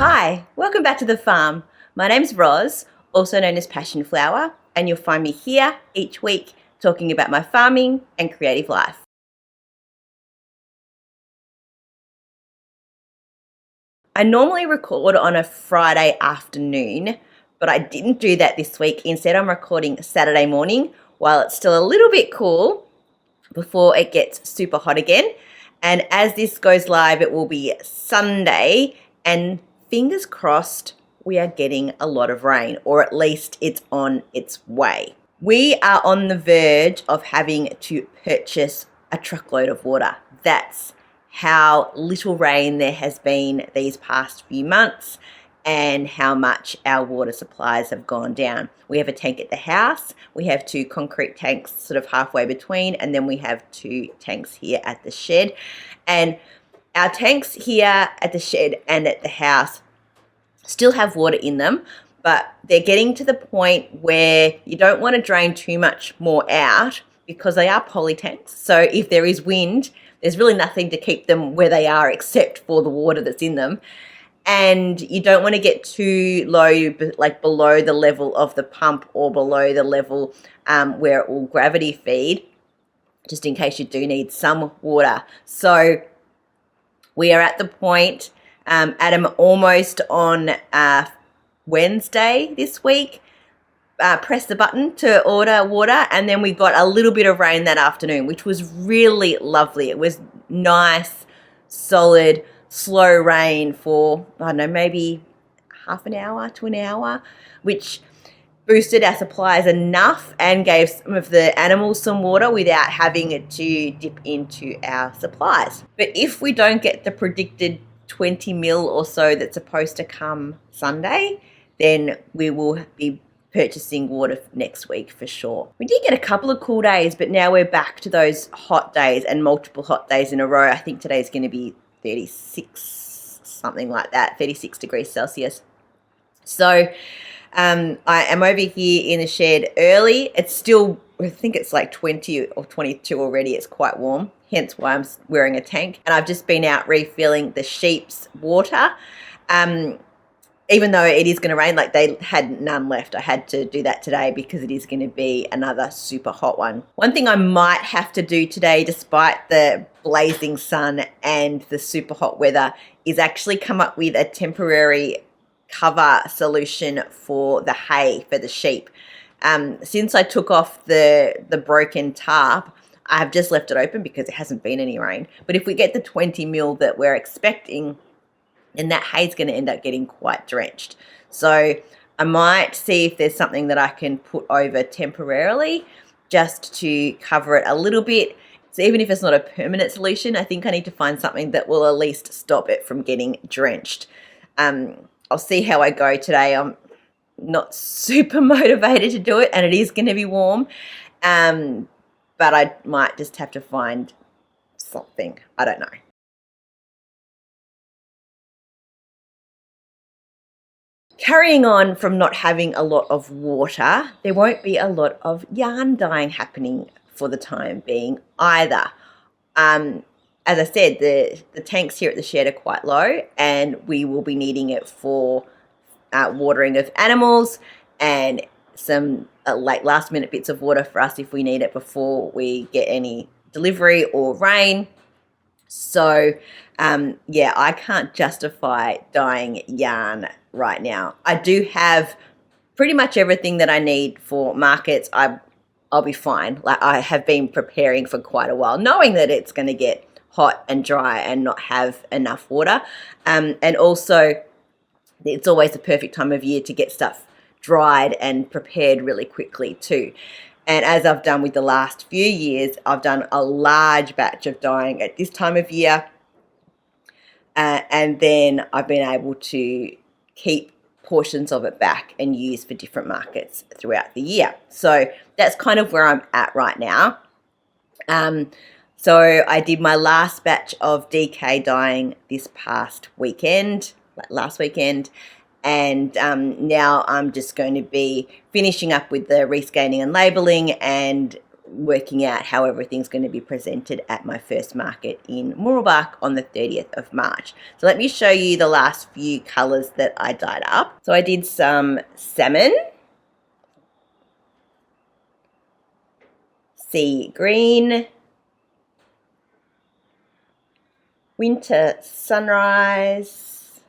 Hi, welcome back to the farm. My name's Roz, also known as Passion Flower, and you'll find me here each week talking about my farming and creative life. I normally record on a Friday afternoon, but I didn't do that this week. Instead, I'm recording Saturday morning while it's still a little bit cool before it gets super hot again. And as this goes live, it will be Sunday, and fingers crossed we are getting a lot of rain, or at least it's on its way. We are on the verge of having to purchase a truckload of water. That's how little rain there has been these past few months and how much our water supplies have gone down. We have a tank at the house, we have 2 concrete tanks sort of halfway between, and then we have 2 tanks here at the shed. And our tanks here at the shed and at the house still have water in them, but they're getting to the point where you don't want to drain too much more out because they are poly tanks. So if there is wind, there's really nothing to keep them where they are except for the water that's in them. And you don't want to get too low, like below the level of the pump or below the level where it will gravity feed, just in case you do need some water. So we are at the point, Adam, almost on Wednesday this week, pressed the button to order water, and then we got a little bit of rain that afternoon, which was really lovely. It was nice, solid, slow rain for, I don't know, maybe half an hour to an hour, which boosted our supplies enough and gave some of the animals some water without having to dip into our supplies. But if we don't get the predicted 20 mil or so that's supposed to come Sunday, then we will be purchasing water next week for sure. We did get a couple of cool days, but now we're back to those hot days and multiple hot days in a row. I think today's going to be 36, something like that, 36 degrees Celsius. So I am over here in the shed early. It's still, I think it's like 20 or 22 already. It's quite warm, hence why I'm wearing a tank. And I've just been out refilling the sheep's water. Even though it is going to rain, like they had none left. I had to do that today because it is going to be another super hot one. One thing I might have to do today, despite the blazing sun and the super hot weather, is actually come up with a temporary cover solution for the hay for the sheep. Since I took off the broken tarp, I have just left it open because there hasn't been any rain. But if we get the 20 mil that we're expecting, then that hay's going to end up getting quite drenched. So I might see if there's something that I can put over temporarily just to cover it a little bit. So even if it's not a permanent solution, I think I need to find something that will at least stop it from getting drenched. I'll see how I go today. I'm not super motivated to do it, and it is going to be warm. But I might just have to find something. I don't know. Carrying on from not having a lot of water, there won't be a lot of yarn dyeing happening for the time being either. As I said, the tanks here at the shed are quite low, and we will be needing it for watering of animals and some like last minute bits of water for us if we need it before we get any delivery or rain. So yeah, I can't justify dyeing yarn right now. I do have pretty much everything that I need for markets. I'll be fine. Like, I have been preparing for quite a while, knowing that it's going to get hot and dry and not have enough water. And also, it's always the perfect time of year to get stuff dried and prepared really quickly too. And as I've done with the last few years, I've done a large batch of dyeing at this time of year. And then I've been able to keep portions of it back and use for different markets throughout the year. So that's kind of where I'm at right now. So I did my last batch of DK dyeing this past weekend, like last weekend. And now I'm just going to be finishing up with the rescanning and labeling and working out how everything's going to be presented at my first market in Mooroolbark on the 30th of March. So let me show you the last few colours that I dyed up. So I did some salmon, sea green, winter sunrise,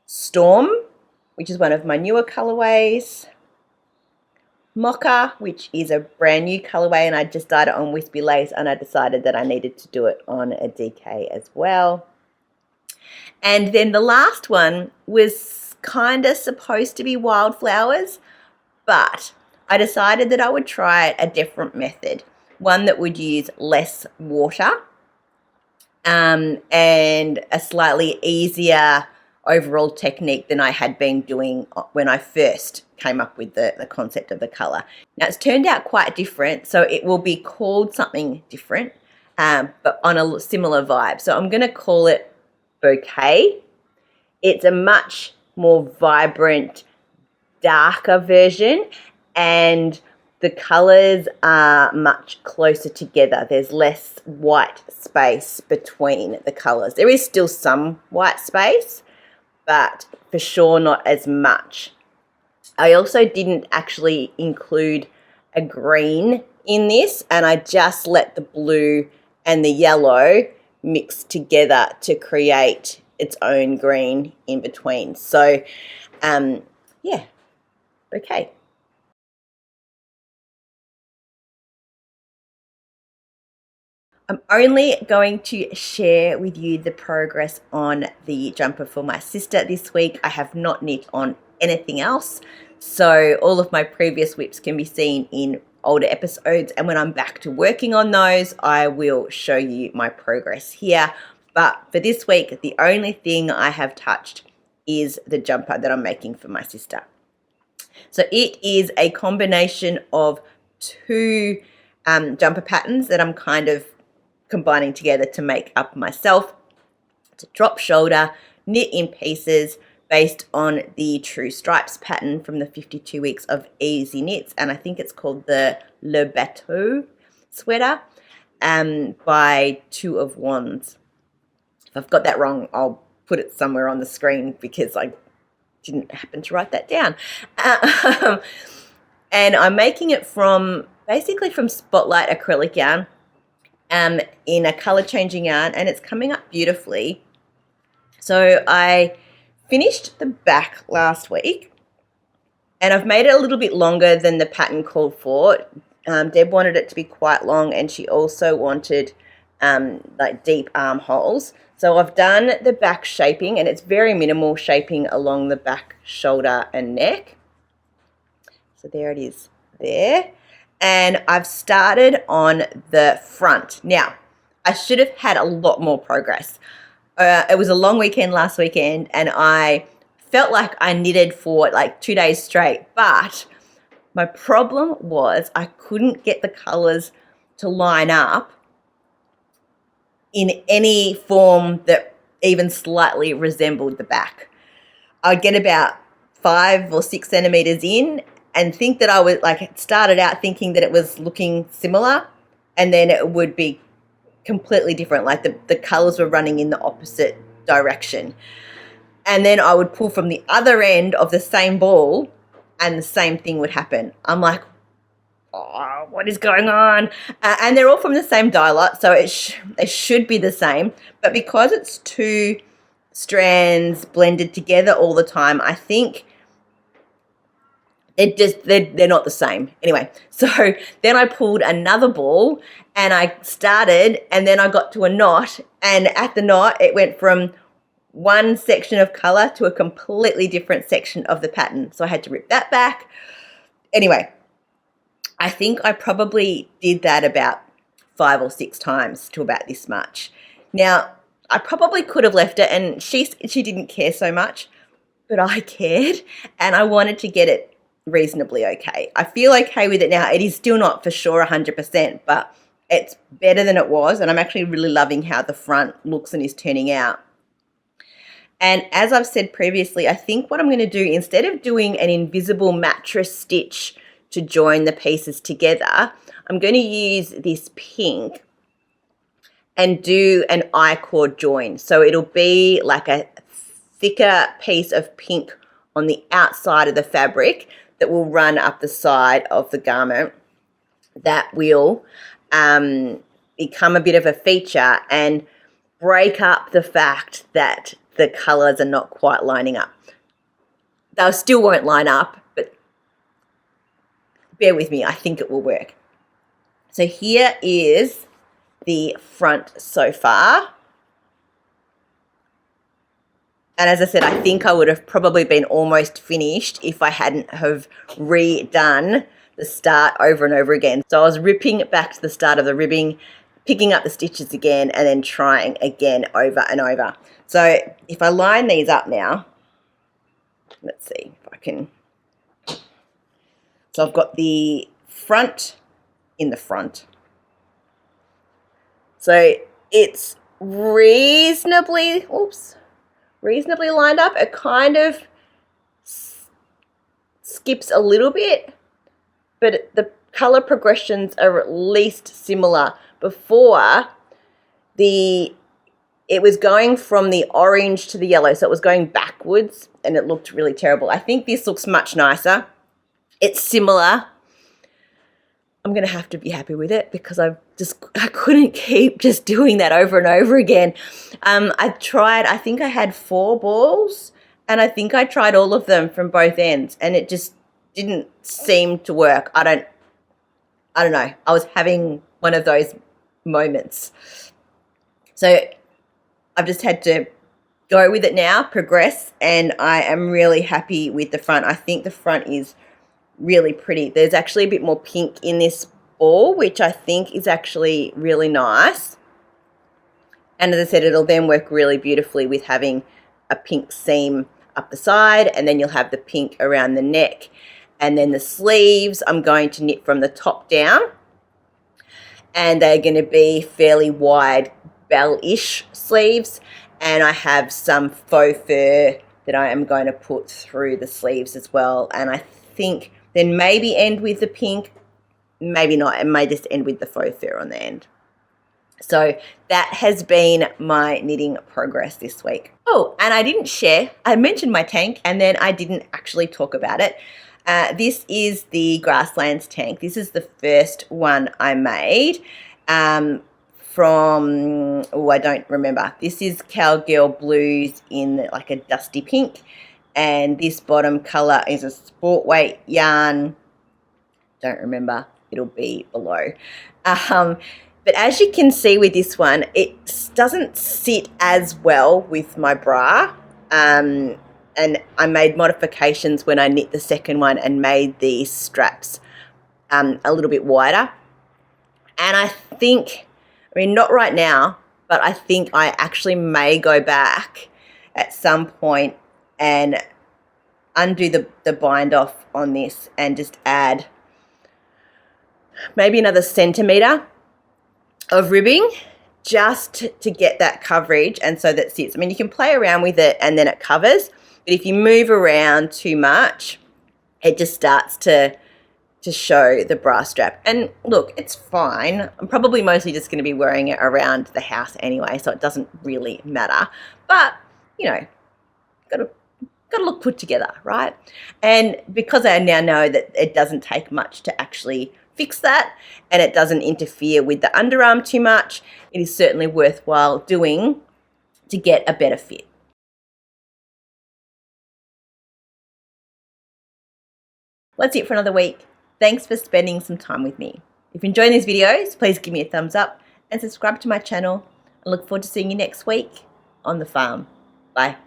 storm, which is one of my newer colourways, mocha, which is a brand new colourway, and I just dyed it on Wispy Lace, and I decided that I needed to do it on a DK as well. And then the last one was kind of supposed to be wildflowers, but I decided that I would try a different method, one that would use less water and a slightly easier overall technique than I had been doing when I first came up with the concept of the colour. Now it's turned out quite different, so it will be called something different, but on a similar vibe. So I'm going to call it Bouquet. It's a much more vibrant, darker version, and the colours are much closer together. There's less white space between the colours. There is still some white space, but for sure not as much. I also didn't actually include a green in this, and I just let the blue and the yellow mix together to create its own green in between. So, yeah, okay. I'm only going to share with you the progress on the jumper for my sister this week. I have not knit on anything else, so all of my previous WIPs can be seen in older episodes, and when I'm back to working on those, I will show you my progress here. But for this week, the only thing I have touched is the jumper that I'm making for my sister. So it is a combination of two jumper patterns that I'm kind of combining together to make up myself. It's a drop shoulder, knit in pieces, based on the True Stripes pattern from the 52 weeks of Easy Knits, and I think it's called the Le Bateau sweater by Two of Wands. If I've got that wrong, I'll put it somewhere on the screen because I didn't happen to write that down. And I'm making it basically from Spotlight acrylic yarn in a colour changing yarn, and it's coming up beautifully. So I finished the back last week, and I've made it a little bit longer than the pattern called for. Deb wanted it to be quite long, and she also wanted like deep armholes. So I've done the back shaping, and it's very minimal shaping along the back shoulder and neck. So there it is there. And I've started on the front. Now, I should have had a lot more progress. It was a long weekend last weekend, and I felt like I knitted for like 2 days straight, but my problem was I couldn't get the colours to line up in any form that even slightly resembled the back. I'd get about 5 or 6 centimetres in and think that I was started out thinking that it was looking similar, and then it would be completely different. Like the colours were running in the opposite direction. And then I would pull from the other end of the same ball and the same thing would happen. I'm like, oh, what is going on? And they're all from the same dye lot, so they should be the same. But because it's 2 strands blended together all the time, I think they're not the same. Anyway, so then I pulled another ball and I started, and then I got to a knot, and at the knot it went from one section of colour to a completely different section of the pattern. So I had to rip that back. Anyway, I think I probably did that about 5 or 6 times to about this much. Now, I probably could have left it, and she didn't care so much, but I cared, and I wanted to get it reasonably okay. I feel okay with it now. It is still not for sure 100%, but it's better than it was, and I'm actually really loving how the front looks and is turning out. And as I've said previously, I think what I'm going to do, instead of doing an invisible mattress stitch to join the pieces together, I'm going to use this pink and do an I-cord join. So it'll be like a thicker piece of pink on the outside of the fabric that will run up the side of the garment. That will become a bit of a feature and break up the fact that the colours are not quite lining up. They still won't line up, but bear with me, I think it will work. So here is the front so far. And as I said, I think I would have probably been almost finished if I hadn't have redone the start over and over again. So I was ripping it back to the start of the ribbing, picking up the stitches again, and then trying again over and over. So if I line these up now, let's see if I can. So I've got the front in the front. So it's reasonably lined up. It kind of skips a little bit, but the color progressions are at least similar. Before, it was going from the orange to the yellow, so it was going backwards and it looked really terrible. I think this looks much nicer. It's similar. I'm going to have to be happy with it because I couldn't keep just doing that over and over again. I think I had 4 balls, and I think I tried all of them from both ends, and it just didn't seem to work. I don't know. I was having one of those moments. So I've just had to go with it now, progress, and I am really happy with the front. I think the front is really pretty. There's actually a bit more pink in this ball, which I think is actually really nice. And as I said, it'll then work really beautifully with having a pink seam up the side, and then you'll have the pink around the neck. And then the sleeves, I'm going to knit from the top down, and they're going to be fairly wide bell-ish sleeves. And I have some faux fur that I am going to put through the sleeves as well. And I think then maybe end with the pink, maybe not. It may just end with the faux fur on the end. So that has been my knitting progress this week. Oh, and I didn't share. I mentioned my tank and then I didn't actually talk about it. This is the Grasslands tank. This is the first one I made from, I don't remember. This is Cowgirl Blues in like a dusty pink. And this bottom colour is a sport weight yarn. Don't remember. It'll be below. But as you can see with this one, it doesn't sit as well with my bra. And I made modifications when I knit the second one and made these straps a little bit wider. And I think, not right now, but I think I actually may go back at some point and undo the bind off on this and just add maybe another centimetre of ribbing just to get that coverage, and so that sits. You can play around with it and then it covers, but if you move around too much, it just starts to show the bra strap. And look, it's fine. I'm probably mostly just going to be wearing it around the house anyway, so it doesn't really matter. But, got to look put together, right? And because I now know that it doesn't take much to actually fix that and it doesn't interfere with the underarm too much, it is certainly worthwhile doing to get a better fit. Well, that's it for another week. Thanks for spending some time with me. If you're enjoying these videos, please give me a thumbs up and subscribe to my channel. I look forward to seeing you next week on the farm. Bye.